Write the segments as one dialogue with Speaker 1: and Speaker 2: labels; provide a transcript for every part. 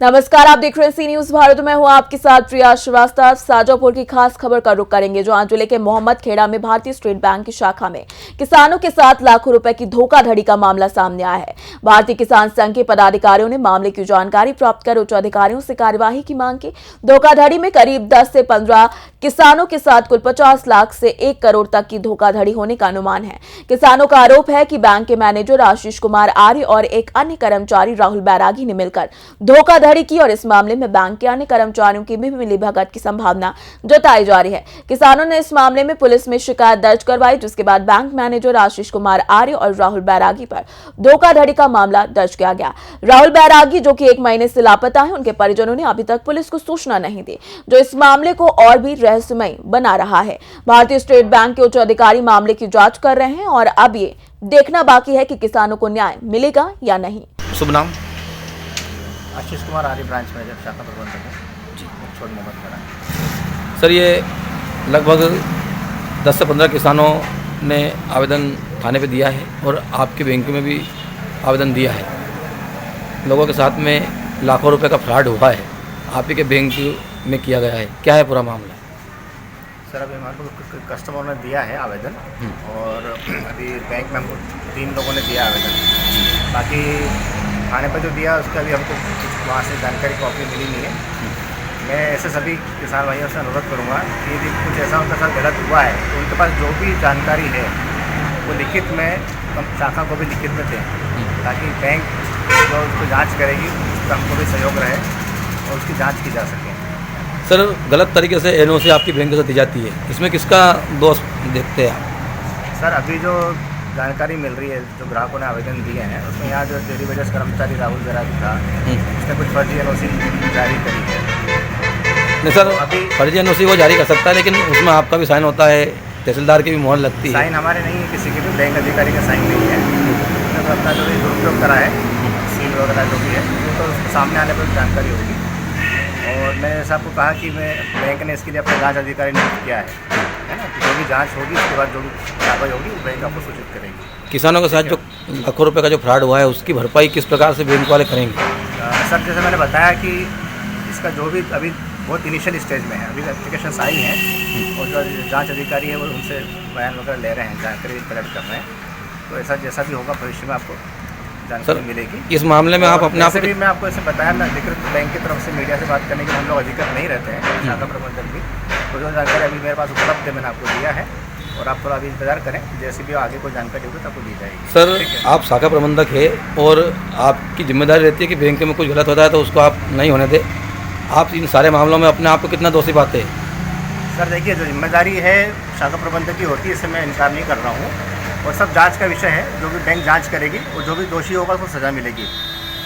Speaker 1: नमस्कार, आप देख रहे हैं सी न्यूज भारत में। हूं आपके साथ प्रिया श्रीवास्तव। शाजापुर की खास खबर का रुख करेंगे, जहां जिले के मोहम्मद खेड़ा में भारतीय स्टेट बैंक की शाखा में किसानों के साथ लाखों रुपए की धोखाधड़ी का मामला सामने आया है। भारतीय किसान संघ के पदाधिकारियों ने मामले की जानकारी प्राप्त कर उच्च अधिकारियों से कार्यवाही की मांग की। धोखाधड़ी में करीब 10 से 15 किसानों के साथ कुल 50 लाख से 1 करोड़ तक की धोखाधड़ी होने का अनुमान है। किसानों का आरोप है कि बैंक के मैनेजर आशीष कुमार आर्य और एक अन्य कर्मचारी राहुल बैरागी ने मिलकर धोखाधड़ी की और इस मामले में बैंक के अन्य कर्मचारियों की भी मिलीभगत की संभावना जताई जा रही है। किसानों ने इस मामले में पुलिस में शिकायत दर्ज करवाई, जिसके बाद बैंक मैनेजर आशीष कुमार आर्य और राहुल बैरागी पर धोखाधड़ी का मामला दर्ज किया गया। राहुल बैरागी, जो कि 1 महीने से लापता है, उनके परिजनों ने अभी तक पुलिस को सूचना नहीं दी, जो इस मामले को और भी रहस्यमय बना रहा है। भारतीय स्टेट बैंक के उच्च अधिकारी मामले की जांच कर रहे हैं और अब ये देखना बाकी है कि किसानों को न्याय मिलेगा या नहीं।
Speaker 2: शुभ नाम?
Speaker 3: आशीष कुमार आर्य, ब्रांच मैनेजर, शाखा प्रबंधक है जी, छोड़ मोहम्मद खेड़ा।
Speaker 2: सर, ये लगभग 10 से 15 किसानों ने आवेदन थाने पे दिया है और आपके बैंक में भी आवेदन दिया है। लोगों के साथ में लाखों रुपए का फ्रॉड हुआ है, आप ही के बैंक में किया गया है। क्या है पूरा मामला?
Speaker 3: सर, अभी हमारे को कस्टमर ने दिया है आवेदन और अभी बैंक में हमको 3 लोगों ने दिया आवेदन। बाकी थाने पर जो दिया उसका अभी हमको वहाँ से जानकारी कॉपी मिली नहीं है। मैं ऐसे सभी किसान भाइयों से अनुरोध करूँगा कि यदि कुछ ऐसा उनके साथ गलत हुआ है तो उनके पास जो भी जानकारी है वो लिखित में शाखा को भी लिखित में दें, ताकि बैंक जो उसको जांच करेगी उस पर हमको भी सहयोग रहे और उसकी जांच की जा सके।
Speaker 2: सर, गलत तरीके से एनओसी आपकी बैंक से दी जाती है, इसमें किसका दोष देखते हैं आप?
Speaker 3: सर, अभी जो जानकारी मिल रही है, जो ग्राहकों ने आवेदन दिए हैं, उसमें यहाँ जो डेली वेजेस कर्मचारी राहुल बैरागी था, उसने कुछ फर्जी एनओसी जारी करी है।
Speaker 2: नहीं सर, अभी फर्जी एनओसी वो जारी कर सकता है, लेकिन उसमें आपका भी साइन होता है, तहसीलदार की भी मोहर लगती है।
Speaker 3: साइन हमारे नहीं है, किसी के भी बैंक अधिकारी का साइन नहीं है। उसने तो अपना जो भी दुरुपयोग करा है, सील वगैरह जो भी है, वो तो उसके सामने आने पर जानकारी होगी। और मैंने सबको कहा कि मैं बैंक ने इसके लिए अपना जाँच अधिकारी नियुक्त किया है ना, जो भी जांच होगी उसके बाद जो भी कार्रवाई होगी वो बैंक आपको सूचित करेगी।
Speaker 2: किसानों के साथ जो लाखों रुपए का जो फ्रॉड हुआ है, उसकी भरपाई किस प्रकार से बैंक वाले करेंगे?
Speaker 3: सर, जैसे मैंने बताया कि इसका जो भी अभी बहुत इनिशियल स्टेज में है, अभी एप्लीकेशन आई हैं और जो जांच अधिकारी है वो उनसे बयान वगैरह ले रहे हैं, जानकारी कलेक्ट कर रहे हैं। तो ऐसा जैसा भी होगा भविष्य में आपको जानकारी मिलेगी।
Speaker 2: इस मामले में आप अपने आप
Speaker 3: भी मैं आपको ऐसे बताया ना, अधिकृत बैंक की तरफ से मीडिया से बात करने के हम लोग अधिकृत नहीं रहते हैं, शाखा प्रबंधक भी। तो जो जानकारी अभी मेरे पास उपलब्ध है मैंने आपको दिया है और आप थोड़ा अभी इंतजार करें, जैसे भी आगे कोई जानकारी होगी तो आपको दी जाएगी।
Speaker 2: सर, आप शाखा प्रबंधक है और आपकी जिम्मेदारी रहती है कि बैंक में कुछ गलत होता है तो उसको आप नहीं होने दें। आप इन सारे मामलों में अपने आप को कितना दोषी पाते हैं?
Speaker 3: सर देखिए, जो जिम्मेदारी है शाखा प्रबंधक की होती है, इससे मैं इनकार नहीं कर रहा हूँ और सब जांच का विषय है। जो भी बैंक जांच करेगी और जो भी दोषी होगा उसको सज़ा मिलेगी,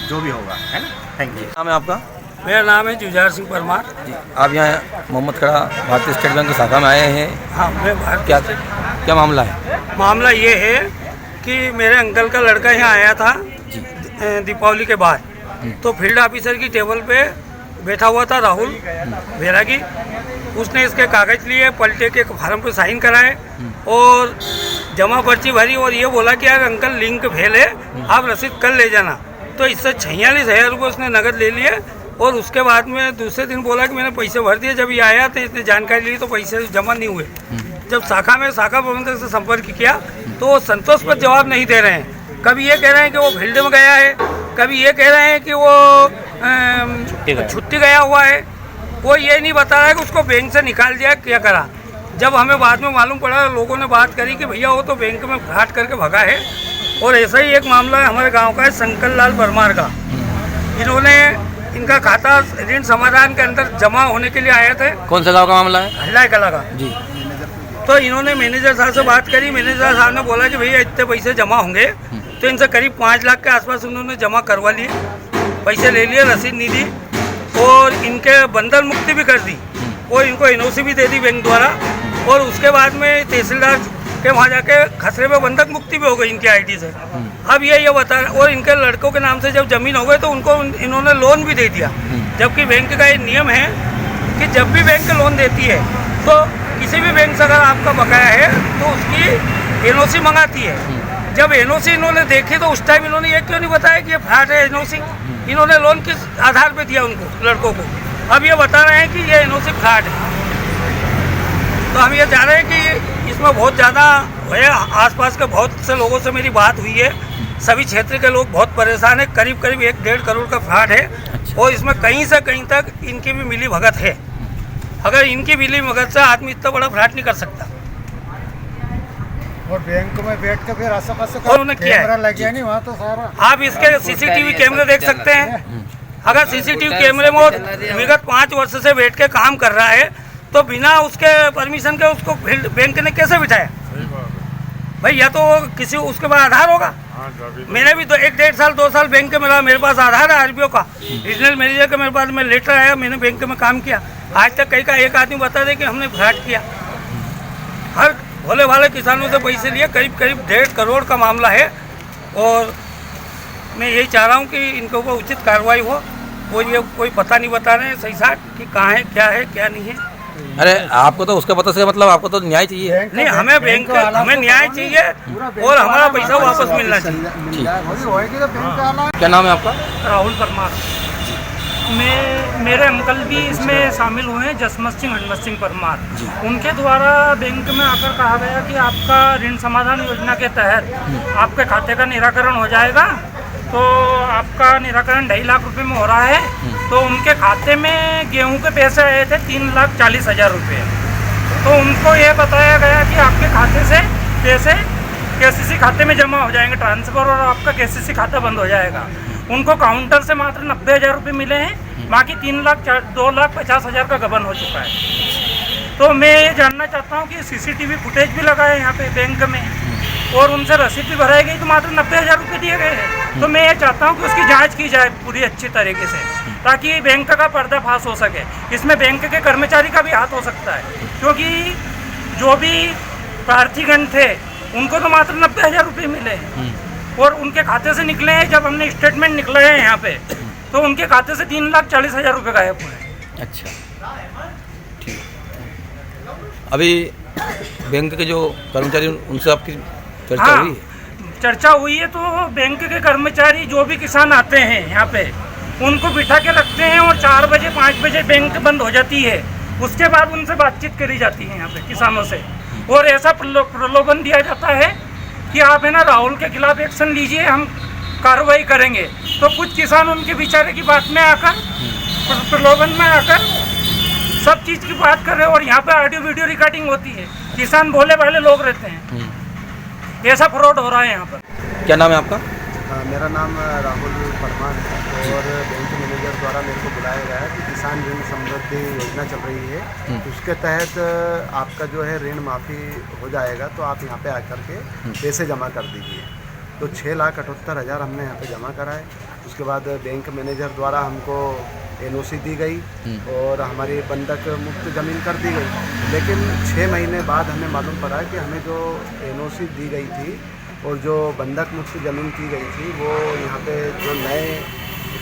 Speaker 3: जो भी होगा, है ना। Thank you.
Speaker 2: नाम है आपका?
Speaker 4: मेरा नाम है जुझार सिंह परमार
Speaker 2: जी, आप यहाँ मोहम्मद खेड़ा भारतीय स्टेट बैंक की शाखा में आए हैं।
Speaker 4: हाँ, मैं
Speaker 2: क्या मामला है?
Speaker 4: मामला ये है कि मेरे अंकल का लड़का यहाँ आया था दीपावली के बाद, तो फील्ड ऑफिसर की टेबल पे बैठा हुआ था राहुल बैरागी। उसने इसके कागज लिए, पलटे के फार्म पे साइन कराए और जमा पर्ची भरी और ये बोला कि यार अंकल लिंक फेल है, आप रसीद कल ले जाना। तो इससे 46,000 रुपये उसने नकद ले लिए और उसके बाद में दूसरे दिन बोला कि मैंने पैसे भर दिए। जब ये आया तो इसने जानकारी ली तो पैसे जमा नहीं हुए। जब शाखा प्रबंधक से संपर्क किया तो वो संतोष पर जवाब नहीं दे रहे हैं। कभी ये कह रहे हैं कि वो फील्ड में गया है, कभी ये कह रहे हैं कि वो छुट्टी गया हुआ है। वो ये नहीं बता रहा है कि उसको बैंक से निकाल दिया, क्या करा। जब हमें बाद में मालूम पड़ा, लोगों ने बात करी कि भैया वो तो बैंक में फ्रॉड करके भगा है। और ऐसा ही एक मामला है हमारे गांव का है, शंकर लाल परमार का। इनका खाता ऋण समाधान के अंदर जमा होने के लिए आए थे।
Speaker 2: कौन सा गांव का मामला है?
Speaker 4: हल्ला कला का
Speaker 2: जी।
Speaker 4: तो इन्होंने मैनेजर साहब से बात करी। मैनेजर साहब ने बोला कि भैया इतने पैसे जमा होंगे। तो इनसे करीब 5 लाख के आसपास उन्होंने जमा करवा लिए, पैसे ले लिए, रसीद नहीं दी और इनके बंधन मुक्ति भी कर दी और इनको एनओसी भी दे दी बैंक द्वारा। और उसके बाद में तहसीलदार के वहाँ जाके खसरे में बंधक मुक्ति भी हो गई इनकी आईडी से। अब ये बता, और इनके लड़कों के नाम से जब जमीन हो गई तो उनको इन्होंने लोन भी दे दिया। जबकि बैंक का ये नियम है कि जब भी बैंक लोन देती है तो किसी भी बैंक से अगर आपका बकाया है तो उसकी एनओसी मंगाती है। जब एनओसी इन्होंने देखी तो उस टाइम इन्होंने ये क्यों नहीं बताया कि ये फ्रॉड है एनओसी? इन्होंने लोन किस आधार पे दिया उनको, लड़कों को? अब ये बता रहे हैं कि ये एनओसी फ्रॉड है। तो हम ये चाह रहे हैं कि इसमें बहुत ज़्यादा है, आसपास के बहुत से लोगों से मेरी बात हुई है, सभी क्षेत्र के लोग बहुत परेशान हैं। करीब करीब 1-1.5 करोड़ का फ्रॉड है। और इसमें कहीं से कहीं तक इनकी भी मिली भगत है। अगर इनकी मिली भगत से आदमी इतना बड़ा फ्रॉड नहीं कर सकता।
Speaker 5: और बैंक में बैठ के फिर आस पास
Speaker 4: और उन्होंने किया है।
Speaker 5: कैमरा लग गया नहीं वहाँ तो सारा।
Speaker 4: आप इसके सीसीटीवी कैमरे देख सकते हैं। अगर सीसीटीवी कैमरे में वो विगत 5 वर्ष से बैठ के काम कर रहा है तो बिना उसके परमिशन के उसको बैंक ने कैसे बिठाया? भाई या तो किसी उसके पास आधार होगा। मैंने भी तो 1-1.5 साल 2 साल बैंक में रहा, मेरे पास आधार है आरबीओ का, रीजनल मैनेजर का मेरे पास में लेटर आया, मैंने बैंक में काम किया। आज तक कहीं का एक आदमी बता दे कि हमने फ्रॉड किया। हर भोले भाले किसानों से पैसे लिए, करीब करीब 1.5 करोड़ का मामला है। और मैं यही चाह रहा हूँ कि इनके ऊपर उचित कार्रवाई हो। वो ये कोई पता नहीं बता रहे हैं सही साथ कि कहाँ है क्या नहीं है।
Speaker 2: अरे आपको तो उसका पता से मतलब आपको तो न्याय चाहिए।
Speaker 4: नहीं, हमें हमें न्याय चाहिए और हमारा पैसा वापस मिलना चाहिए।
Speaker 2: क्या नाम है आपका?
Speaker 6: राहुल परमार। मेरे अंकल भी इसमें शामिल हुए हैं, जसमत सिंह हनमत सिंह परमार। उनके द्वारा बैंक में आकर कहा गया कि आपका ऋण समाधान योजना के तहत आपके खाते का निराकरण हो जाएगा। तो आपका निराकरण 2.5 लाख रुपए में हो रहा है। तो उनके खाते में गेहूं के पैसे आए थे 3,40,000 रुपये। तो उनको ये बताया गया कि आपके खाते से पैसे केसीसी खाते में जमा हो जाएंगे ट्रांसफ़र, और आपका केसीसी खाता बंद हो जाएगा। उनको काउंटर से मात्र 90,000 रुपये मिले हैं, बाकी 2,50,000 का गबन हो चुका है। तो मैं ये जानना चाहता हूँ कि सीसीटीवी फुटेज भी लगा है यहाँ पे बैंक में, और उनसे रसीद भी भराई गई, तो मात्र 90,000 रुपये दिए गए हैं। तो मैं ये चाहता हूँ कि उसकी जांच की जाए पूरी अच्छी तरीके से, ताकि बैंक का पर्दाफाश हो सके। इसमें बैंक के कर्मचारी का भी हाथ हो सकता है, क्योंकि जो भी प्रार्थीगण थे उनको तो मात्र 90,000 रुपये मिले हैं, और उनके खाते से निकले हैं। जब हमने स्टेटमेंट निकले हैं यहाँ पे, तो उनके खाते से 3,40,000 रुपये गायब हुए।
Speaker 2: अच्छा, ठीक। अभी बैंक के जो कर्मचारी उनसे आपकी चर्चा हुई है?
Speaker 6: चर्चा हुई है। तो बैंक के कर्मचारी जो भी किसान आते हैं यहाँ पे, उनको बिठा के रखते हैं, और 4 बजे 5 बजे बैंक बंद हो जाती है। उसके बाद उनसे बातचीत करी जाती है यहाँ पे किसानों से, और ऐसा प्रलोभन दिया जाता है कि आप है ना राहुल के खिलाफ एक्शन लीजिए, हम कार्रवाई करेंगे। तो कुछ किसान उनके बेचारे की बात में आकर, प्रलोभन में आकर सब चीज़ की बात कर रहे हैं, और यहाँ पे ऑडियो वीडियो रिकॉर्डिंग होती है। किसान भोले भाले लोग रहते हैं, ऐसा फ्रॉड हो रहा है यहाँ पर।
Speaker 2: क्या नाम है आपका?
Speaker 5: मेरा नाम राहुल परमार है, और बैंक मैनेजर द्वारा मेरे को बुलाया गया है कि किसान ऋण समृद्धि योजना चल रही है, उसके तहत आपका जो है ऋण माफ़ी हो जाएगा, तो आप यहाँ पे आकर के पैसे जमा कर दीजिए। तो 6,78,000 हमने यहाँ पे जमा कराए। उसके बाद बैंक मैनेजर द्वारा हमको एनओसी दी गई, और हमारी बंधक मुक्त ज़मीन कर दी गई। लेकिन 6 महीने बाद हमें मालूम पड़ा कि हमें जो एनओसी दी गई थी और जो बंधक मुक्त ज़मीन की गई थी, वो यहाँ पे जो नए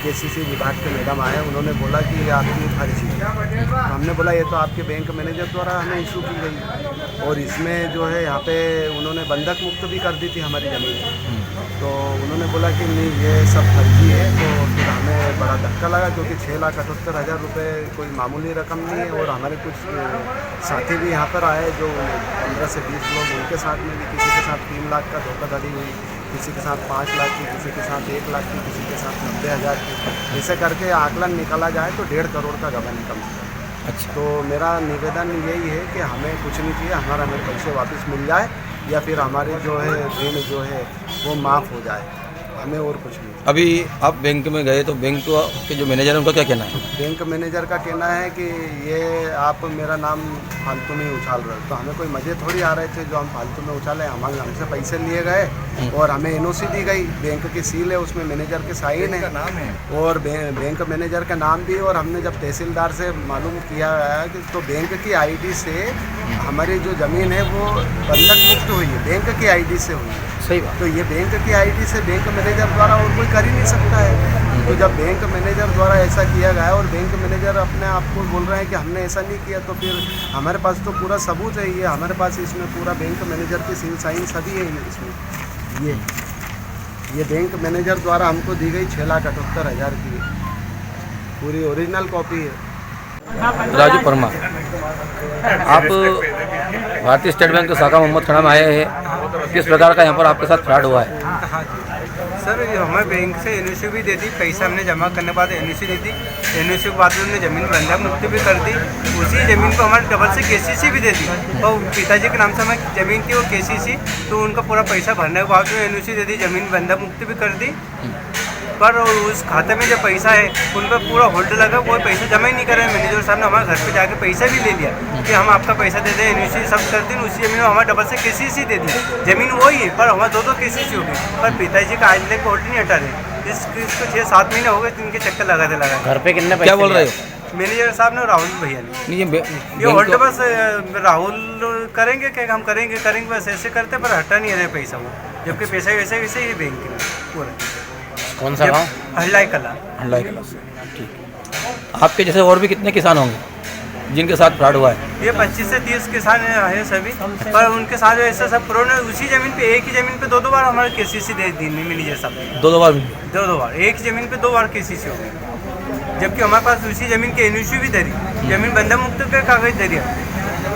Speaker 5: केसीसी विभाग के मैडम आए, उन्होंने बोला कि ये आपकी फर्जी है। तो हमने बोला ये तो आपके बैंक मैनेजर द्वारा हमें इशू की गई, और इसमें जो है यहाँ पे उन्होंने बंधक मुक्त भी कर दी थी हमारी ज़मीन। तो उन्होंने बोला कि नहीं ये सब फर्जी है। तो फिर हमें बड़ा धक्का लगा, क्योंकि 6,78,000 रुपये कोई मामूली रकम नहीं है। और हमारे कुछ साथी भी यहाँ पर आए, जो 15 से 20 लोग, उनके साथ में भी किसी के साथ 3 लाख का धोखाधड़ी हुई, किसी के साथ 5 लाख की, किसी के साथ 1 लाख की, किसी के साथ 90,000 की। ऐसे करके आकलन निकाला जाए तो 1.5 करोड़ का गबन कम है।
Speaker 2: अच्छा,
Speaker 5: तो मेरा निवेदन यही है कि हमें कुछ नहीं चाहिए, हमें पैसे वापस मिल जाए, या फिर हमारे जो है ऋण जो है वो माफ़ हो जाए, हमें और कुछ नहीं।
Speaker 2: अभी आप बैंक में गए तो बैंक के जो मैनेजर है उनका क्या कहना है?
Speaker 5: बैंक मैनेजर का कहना है कि ये आप मेरा नाम फालतू में उछाल रहे हो। तो हमें कोई मज़े थोड़ी आ रहे थे जो हम फालतू में उछाले। हमसे पैसे लिए गए, और हमें एनओसी दी गई, बैंक की सील है, उसमें मैनेजर के साइन है, नाम है, और बैंक मैनेजर का नाम भी। और हमने जब तहसीलदार से मालूम किया कि तो बैंक की आईडी से हमारी जो ज़मीन है वो बंधक मुक्त हुई है, बैंक की आईडी से हुई है।
Speaker 2: सही बात।
Speaker 5: तो ये बैंक की आईडी से बैंक मैनेजर द्वारा और कोई कर ही नहीं सकता है। तो जब बैंक मैनेजर द्वारा ऐसा किया गया और बैंक मैनेजर अपने आप को बोल रहे हैं कि हमने ऐसा नहीं किया, तो फिर हमारे पास तो पूरा सबूत है, ये हमारे पास इसमें पूरा बैंक मैनेजर की सील साइन सभी है इसमें। ये बैंक मैनेजर द्वारा हमको दी गई 6,78,000 की पूरी ओरिजिनल कॉपी है।
Speaker 2: राजू परमार, आप भारतीय स्टेट बैंक की शाखा मोहम्मद खेड़ा में आए हैं, किस प्रकार का यहाँ पर आपके साथ फ्रॉड हुआ है?
Speaker 7: सर हमें बैंक से एनओसी भी दे दी, पैसा हमने जमा करने के बाद एनओसी दी थी, एनओसी के बाद उन्होंने ज़मीन बंधक मुक्ति भी कर दी, उसी ज़मीन को हमारे डबल से केसीसी भी दे दी, और पिताजी के नाम से हमारी ज़मीन थी वो केसीसी, तो उनका पूरा पैसा भरने के बाद में एनओसी दे दी, ज़मीन बंधक मुक्ति भी कर दी, पर उस खाते में जो पैसा है उन पर पूरा होल्ड लगा, कोई पैसा जमा ही नहीं कर रहे हैं। मैनेजर साहब ने हमारे घर पे जाके पैसा भी ले लिया कि हम आपका पैसा दे दें, एनओसी सब कर दी, उसी ज़मीन में हमारे डबल से केसीसी दे दी, ज़मीन वही है पर हमारे दो केसीसी हो गई, पर पिताजी का आज तक होल्ड नहीं हटा रहे। इसको 6-7 महीने हो गए, इनके चक्कर लगाते
Speaker 2: घर पे कितने पैसे क्या बोल रहे हो?
Speaker 7: मैनेजर साहब ने राहुल भैया ने ये होल्ड बस राहुल करेंगे क्या, हम करेंगे बस ऐसे करते, पर हटा नहीं रहे पैसा वो, जबकि पैसा वैसे ये बैंक में पूरा।
Speaker 2: कौन सा गाँव?
Speaker 7: हल्लाई कला।
Speaker 2: हल्लाई कला से, ठीक। आपके जैसे और भी कितने किसान होंगे जिनके साथ फ्रॉड हुआ है?
Speaker 7: ये 25 से 30 किसान है सभी, पर उनके साथ ऐसा सब प्रो ने उसी ज़मीन पे, एक ही ज़मीन पे 2 बार हमारे केसीसी दे दी मैनेजर साहब ने।
Speaker 2: 2 बार?
Speaker 7: 2 बार, एक ही ज़मीन पे 2 बार केसीसी हो गई, जबकि हमारे पास उसी ज़मीन के एनओसी भी दे रही, ज़मीन बंधक मुक्त के कागज दे दिया।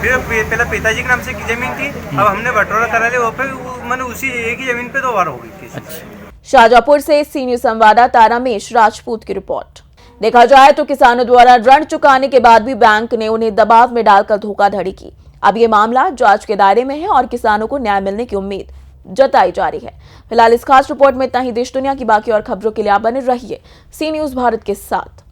Speaker 7: फिर पहले पिताजी के नाम से की ज़मीन थी, अब हमने बंटवारा करा लिया, वो पे मैंने उसी एक ही ज़मीन पे 2 बार हो गई केसीसी।
Speaker 1: शाहजहाँपुर से सी न्यूज संवाददाता रमेश राजपूत की रिपोर्ट। देखा जाए तो किसानों द्वारा ऋण चुकाने के बाद भी बैंक ने उन्हें दबाव में डालकर धोखाधड़ी की। अब ये मामला जांच के दायरे में है और किसानों को न्याय मिलने की उम्मीद जताई जा रही है। फिलहाल इस खास रिपोर्ट में इतना ही। देश दुनिया की बाकी और खबरों के लिए आप बने रहिए सी न्यूज भारत के साथ।